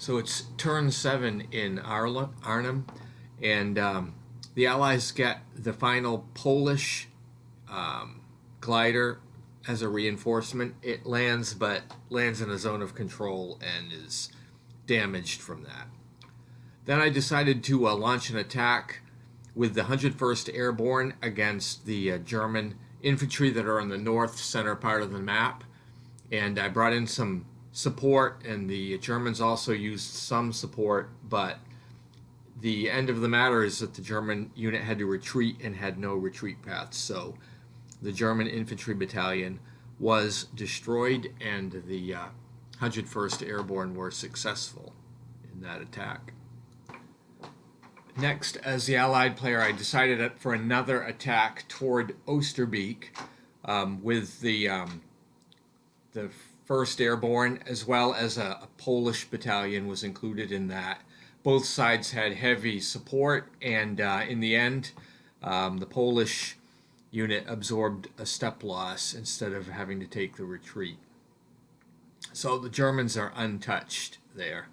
So it's turn 7 in Arnhem, and the Allies get the final Polish glider as a reinforcement. It lands, but lands in a zone of control and is damaged from that. Then I decided to launch an attack with the 101st Airborne against the German infantry that are in the north center part of the map. And I brought in some support, and the Germans also used some support, but the end of the matter is that the German unit had to retreat and had no retreat paths. So the German infantry battalion was destroyed, and the 101st Airborne were successful in that attack. Next, as the Allied player, I decided for another attack toward Oosterbeek with the 1st Airborne, as well as a Polish battalion was included in that. Both sides had heavy support, and in the end, the Polish unit absorbed a step loss instead of having to take the retreat. So the Germans are untouched there.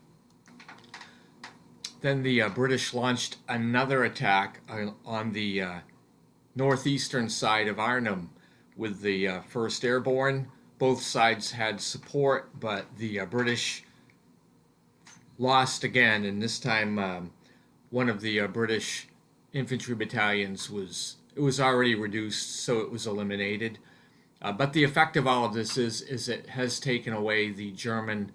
Then the British launched another attack on the northeastern side of Arnhem with the 1st Airborne. Both sides had support, but the British lost again, and this time one of the British infantry battalions was already reduced, so it was eliminated. But the effect of all of this is it has taken away the German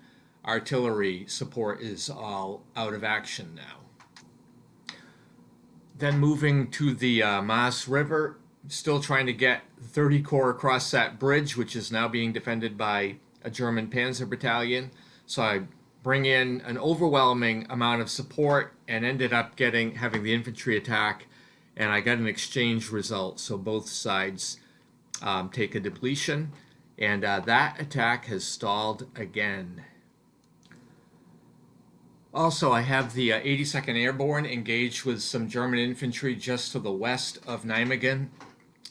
artillery support. Is all out of action now. Then moving to the Maas River, still trying to get 30 Corps across that bridge, which is now being defended by a German panzer battalion. So I bring in an overwhelming amount of support and ended up having the infantry attack, and I got an exchange result. So both sides take a depletion, and that attack has stalled again. Also, I have the 82nd Airborne engaged with some German infantry just to the west of Nijmegen.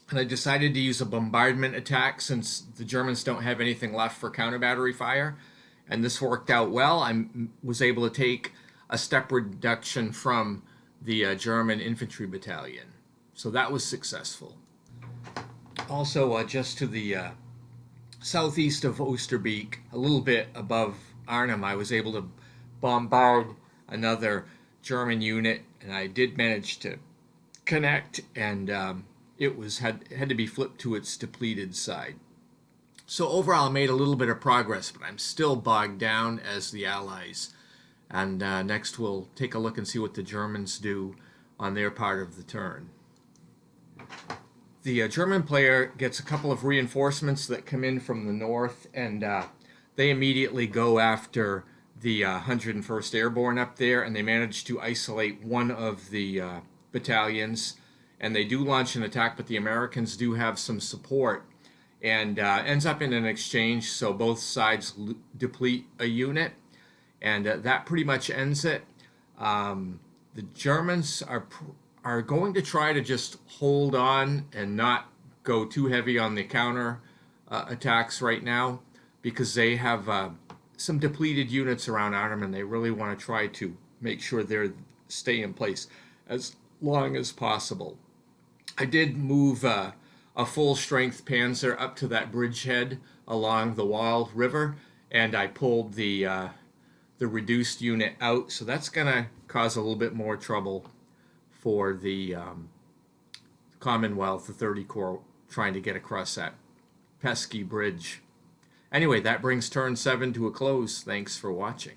And I decided to use a bombardment attack since the Germans don't have anything left for counter battery fire. And this worked out well. I was able to take a step reduction from the German infantry battalion. So that was successful. Also, just to the southeast of Oosterbeek, a little bit above Arnhem, I was able to bombard another German unit, and I did manage to connect, and it had to be flipped to its depleted side. So overall, I made a little bit of progress, but I'm still bogged down as the Allies. And next we'll take a look and see what the Germans do on their part of the turn. The German player gets a couple of reinforcements that come in from the north, and they immediately go after the 101st Airborne up there, and they manage to isolate one of the battalions, and they do launch an attack, but the Americans do have some support, and ends up in an exchange, so both sides deplete a unit, and that pretty much ends it. The Germans are going to try to just hold on and not go too heavy on the counter attacks right now, because they have some depleted units around Arnhem, and they really want to try to make sure they stay in place as long as possible. I did move a full-strength panzer up to that bridgehead along the Wall River, and I pulled the reduced unit out, so that's going to cause a little bit more trouble for the Commonwealth, the 30 Corps, trying to get across that pesky bridge. Anyway, that brings turn 7 to a close. Thanks for watching.